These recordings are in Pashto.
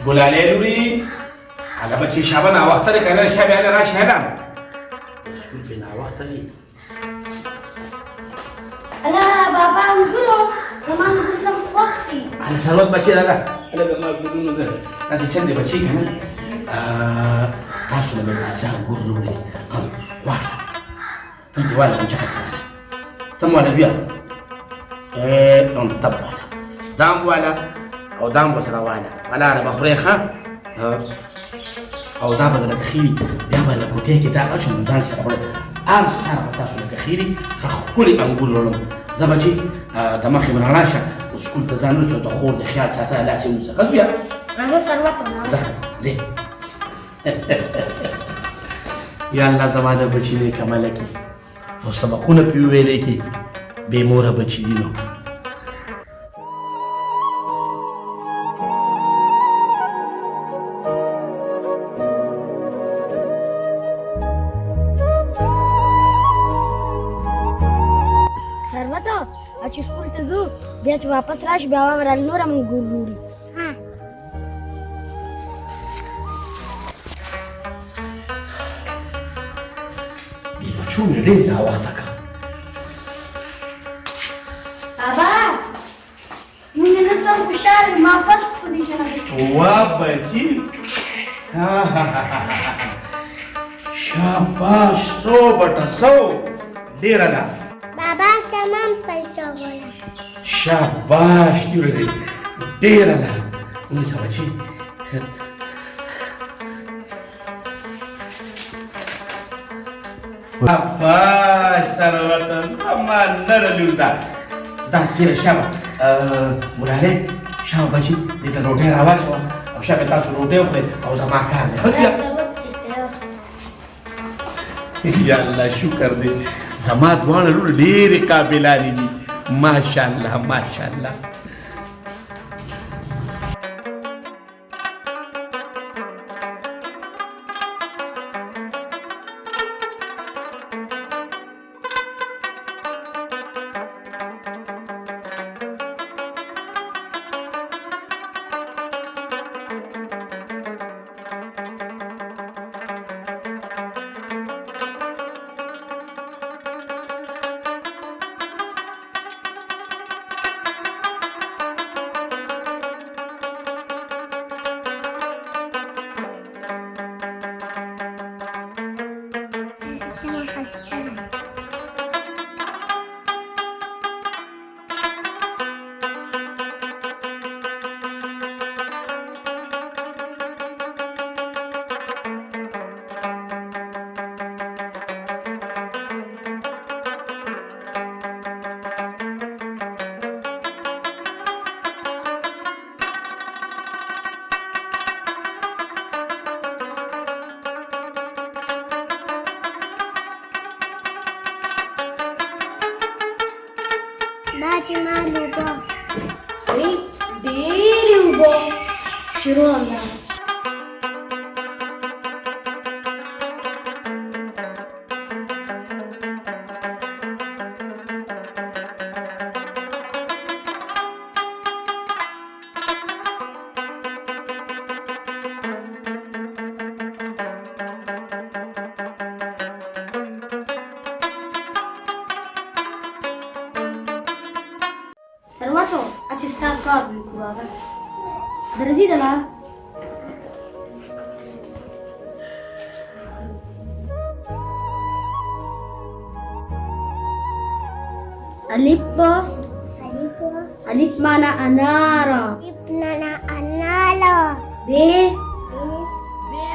ګلالۍ لورې هله بچې شابه ناوخته دی که نه شابه هله راشه هله سکول پرې ناوخته دی الا بابا انګورو زما انګور سم خوښ دي هله ثروت بچې راځه هله زما ګلونو ده دا چې چند دی بچې که نه تاسو له مې تازه انګور راوړي واخله ته دې واله چکت کوله ته م واله بیا طب واله دام واله او دام به سره واله ولاړه به خورې ښه او دا به درله ښې وي بیا به له ګوتې کې دا اچوم ځان سره وړم هر سهار به تاسو لکه ښې دي ښه ښکلي انګور راوړم زه به چې د مخې به رڼا شه سکول ته ځان رسو د خور د خیال ساته لاسې ونیسه ښه بیا زه ثروت وم ځه ځې یا الله زما د بچي نیک عمله کړي او سبقونه پرې وویلی کړي بې موره بچي دي نو ثروت چې سکول ته ځو بیا چې واپس راشي بیا واورل نور هم انګور وړي بچو مې ډېر ناوخته کړ بابا موږ نن سم خوشحال یو ما فرسټ پوزیشن اخیستی واه بچي شاباش 100/100 ډېره ده بابا سامان پلټوله شاباش ډېره ده ونیسه بچي شاباش ثروته زما نره لور ده زده کېږه شابه ګلالۍ شابه بچي دې ته روټۍ راواچوه او شابه تاسو روټۍ وخورئ او زما کار دی ښه بیا یا الله شکر دی زما دواړه لور ډېرې قابلانې دي ماشاءالله ماشاءالله چې ما لوبه ډېرې اوبه چې روانه ثروتو چې ستا کار وکړو هغه درځي دله ألف معنى أنارة ب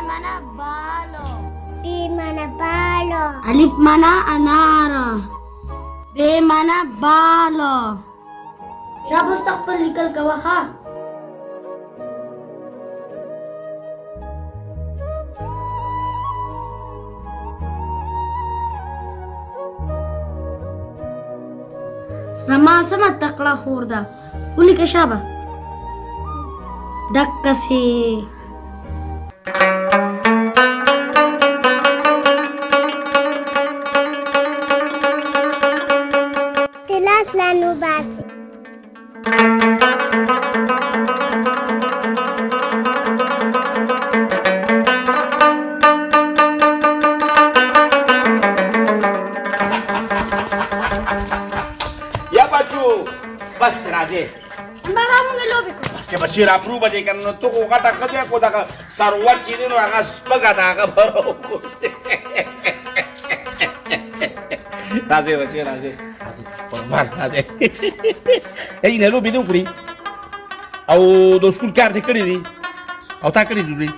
معنى بالو ألف معنى أنارة ب معنى بالو شابه استقبل لیکل کوه ښه زما سمه تکړه خور ده ولیکه شابه دقسې تلاس لانو باسي بابا موږ لوبې کوو. بس کې بچي راپرو به دې که نو ته خو غټه ښځه خو دغه ثروت چې دی نو هغه سپږه ده هغه به راوګرځې. راځئ بچي راځئ قربان راځئ. نه لوبې دې وکړي او د سکول کار دې کړی دی او تا کړی دی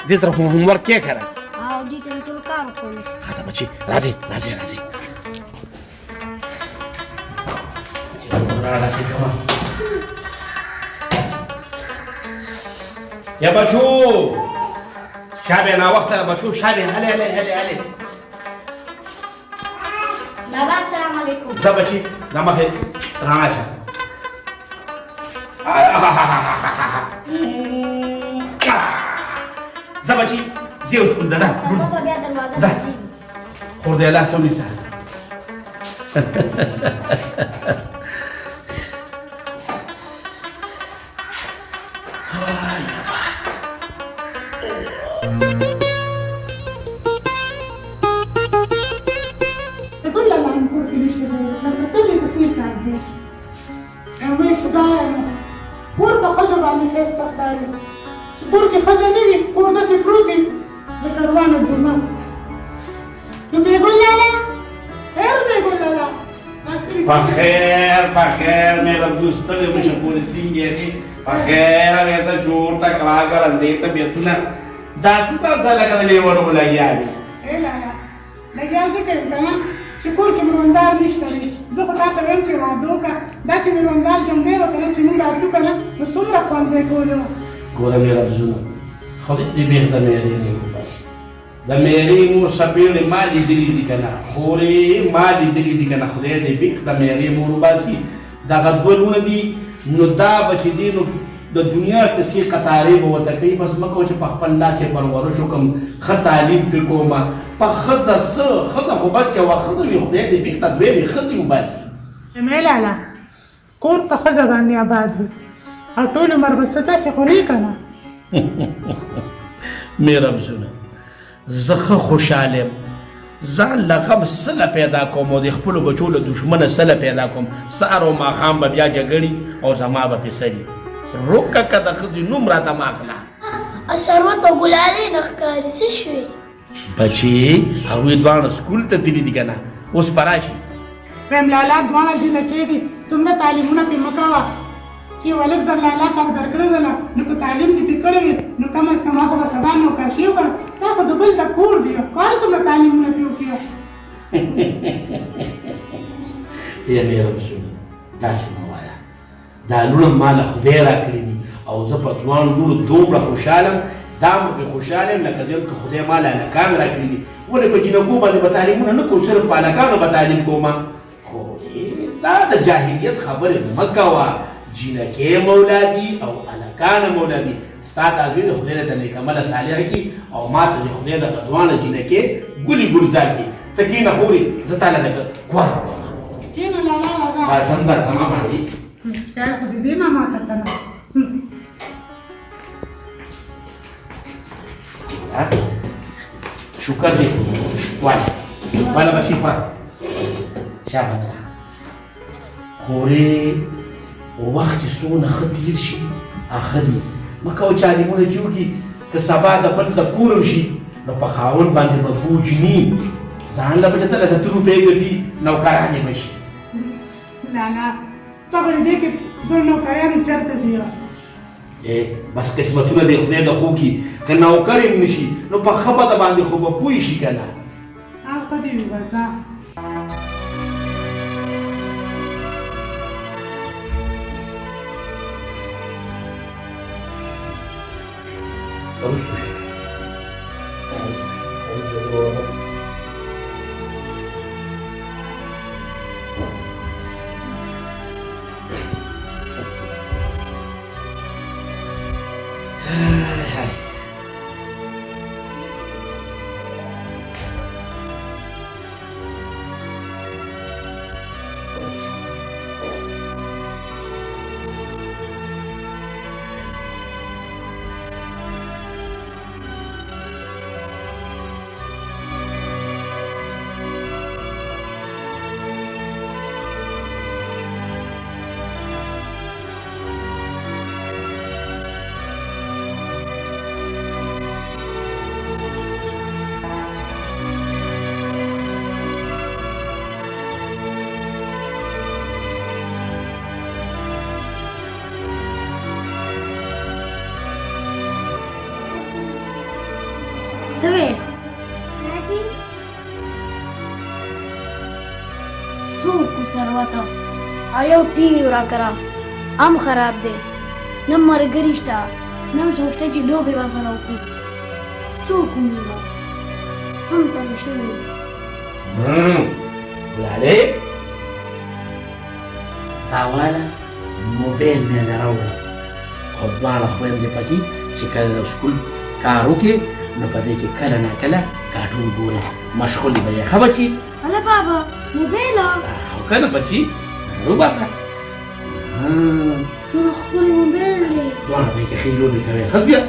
دې سره هوم ورک کې کړه او دې ته ټول کار وکړو. ښه ده بچي راځئ راځئ راځئ. یا بچو شابه ناوخته بچو شابه هلې هلې هلې هلې. بابا السلام علیکم. ځه بچي دا مخې رڼا شه. ځه بچي ځې اوس سکول ته ځه. بابا بیا دروازه ځه بندېږي. خور دې لاس ونیسه. کور په ښځو باندې ښایسته ښکاري چې کور کې ښځه نه وي کور داسې پروت وي لکه روانه جمعه. نو بیګل لالا خیر بیګل لالا بخیر بخیر میرا دوستړی مې شه پورې سینګې بخیر هغه جوړ تا کړه ګړندې طبیعتونه داسې تاسو لکه د لیوانو لګیا دي. ای لالا لګیا څه کوي که نه چې کور کې مروندار نشته دی. زه خو تا ته ویم چې واده وکړه دا چې مروندار جمدی وه که نه چې موږ راتلو که نه نو څومره خوند به یې کولو. ګوره میرا بزونه خدای دې بیخ د میرې مور وباسي. د میرې مور څپېړې ما لیدلي دي که نه خورې ما لیدلي دي که نه خدای دې بیخ د میرې مور وباسي. دغه دوه لونه دي نو دا به چې دی نو د دنیا کسې قطارې به ورته کوي بس مه کوه چې په خپل لاس یې پرورش وکړم ښه تعلیم پرې کومه په ښځه څه ښځه خو بس یوه ښځه وي خدای دې بیخ ته دویمې ښځې وباسي. ای لالا کور په ښځه باندې آباد وي او ټول عمر به څه داسې خورې که نه. میرا بزونه زه ښه خوشحاله یم ځان له غم سله پیدا کوم او د خپلو بچو له دښمنه سله پیدا کوم. سهار او ماښام به بیا جګړې او زما به پې سري روکه که د ښځې نوم راته مه اخله. ثروت او ګلالۍ نه ښکاري څه شوې؟ بچې هغوی دواړه سکول ته تللي دي که نه اوس به راشي. ویم لالا دواړه جنکې دي دومره تعلیمونه پې مه کوه چې یوه لږ در لالا کار درکړی ده نه نو که تعلیم دې پې کړی وي نو کم از کم هغه به سبا نوکرشي وکړه. دا خو د بل ته کور دی کار څومره تعلیمونه پې وکړي. یا میرا بزونه داسې مه وایه دا لوڼه ما له خدای راکړي دي او زه په دواړو لوڼو دومره خوشحاله یم دا مو پرې خوشحاله یم لکه ځکه که خدای ما له هلکان راکړي دي ولې په جینکو باندې به تعلیمونه نه کوو صرف په هلکانو به تعلیم کومه. خو دا د جاهلیت خبرې مه کوه. جینکې مولا دي او هلکانه مولا دي. ستا دا زوی د خدای له ته نیکعمله صالحه کړي او ما ته د خدای دغه دواړه جینکې ګلې ګلزار کړي. ته کښېنه خورې زه تا له لږه کور کښېنه لالا راځه. راځم درځم باندې خیر خو دې دې نه ماته که نه. شکر دې وایه واله بچي خوره شابه ده خورې وخت چې څومره ښه تېر شي ښه دي. مه کوه چې عالمونه چې وکړي که سبا د بل د کورم شي نو په خاوند باندې به بوج ني ځان له به چې ته لکه ته روپۍ ګټي نوکرانې به شي. لالا ته به دې کې دوه نوکریانې چېرته دي؟ بس قسمتونه د خدای د خو کي که نوکر یې نه شي نو په ښه بده باندې خو به پوه شي که نه. ښه دې وي بس وروسته شي. وته او یو ټي وي راکړه هم خراب دی نه ملګري شته نه هم څوک شته چې لوبې ورسره وکړي څوک ومومه سم تم شوي ګلالۍ تا واله موبایل مې نه راوړه خو دواړه خویندې پکې چې کله د سکول کار وکړي نو په دې کې کله نه کله کارټون ګوري مشغولې به یې ښه بچي هله بابا موبایل او که نه بچي وباسه څومره ښکلی موبایل دی دواړه به یې کې ښې لوبې کوي ښه بیا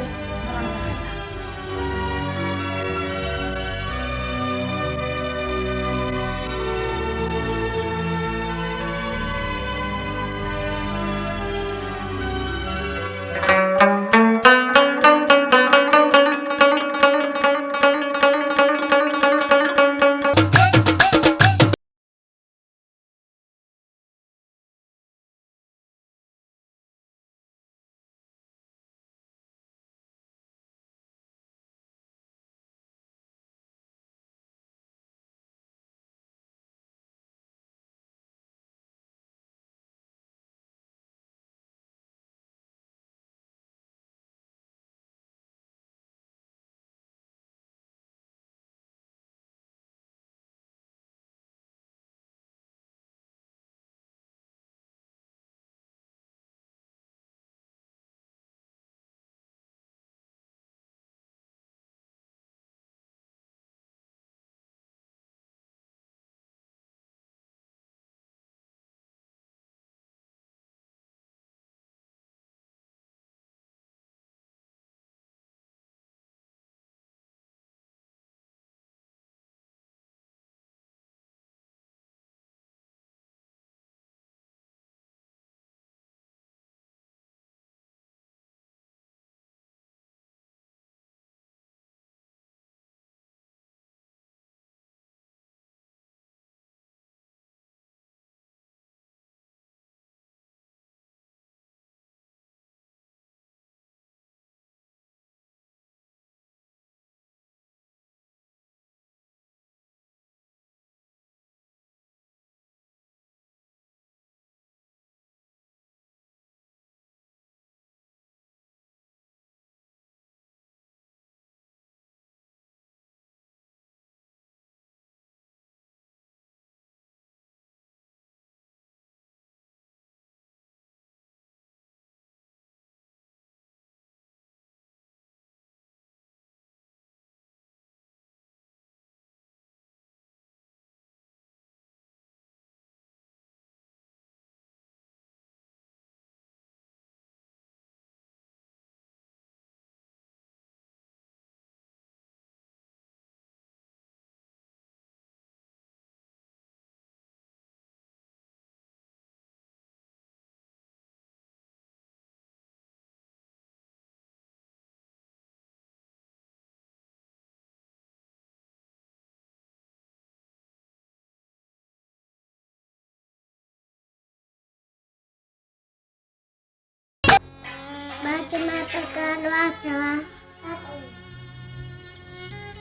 باچه ماته کار واچوه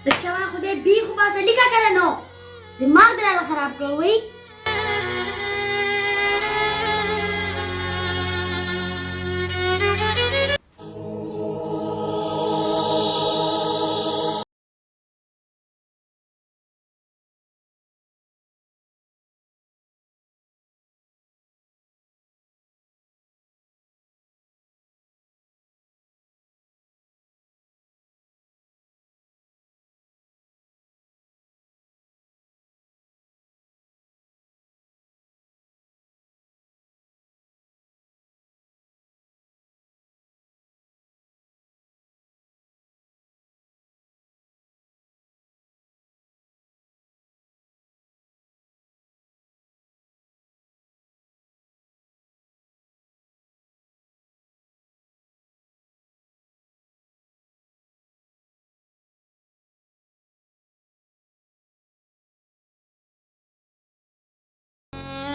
بچه ما خدای بی خو باسه لیکه کنه نو دماغ دې راله خراب کړو وی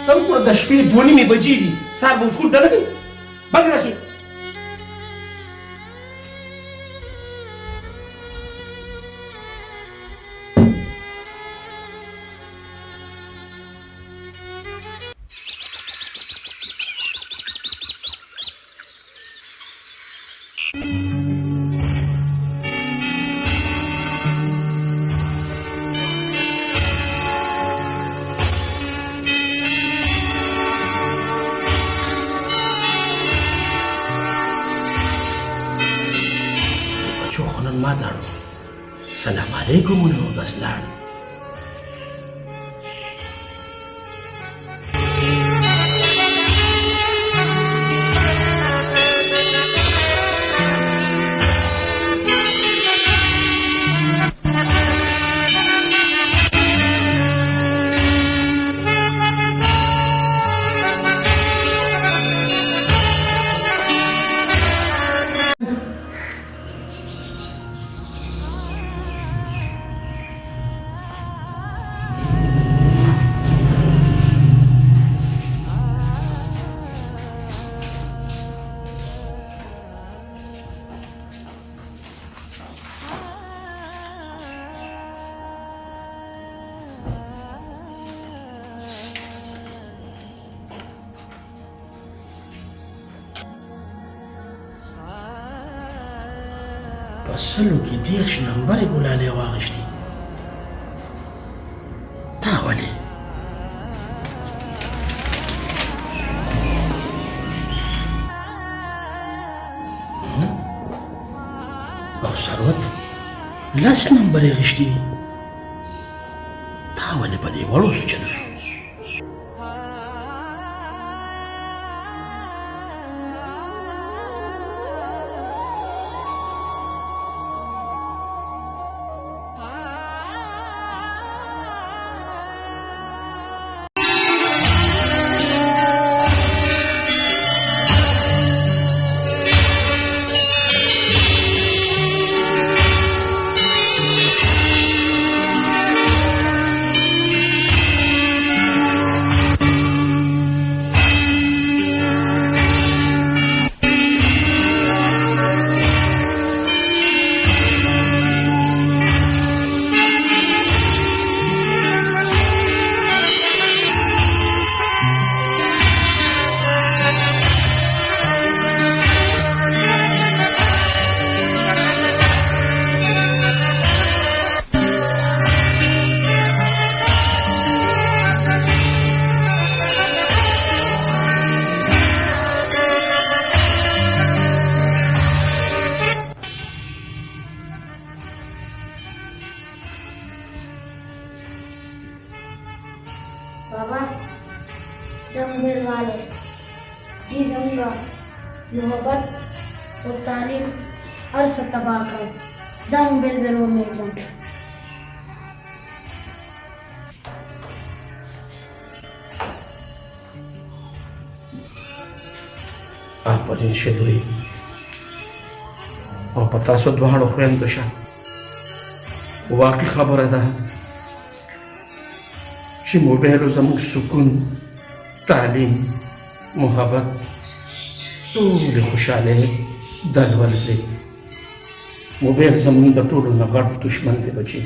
ته وګوره د شپې 2:30 بجې دي سهار به سکول ته نه ځې بګ راشي ما تړو سلام علیکم نو بس لاړ په سلو کې 10 نمبرې ګلالۍ واغېستې تا ولې او ثروت 10 نمبرې غېستې تا ولې په دې وړو سوچنه شو बाबा दम दिल वाले जी जमगा मोहब्बत और तालीम और सतबा कर दम बिल जरूर मिल जाए आप दिन شدوي او په تاسو دواړو خويندو شه واقع خبره ده چې موبایل زموږ سکون تعلیم محبت ټول خوشاله دلول دی موبایل زموږ د ټولو نه غټ دشمن دی بچي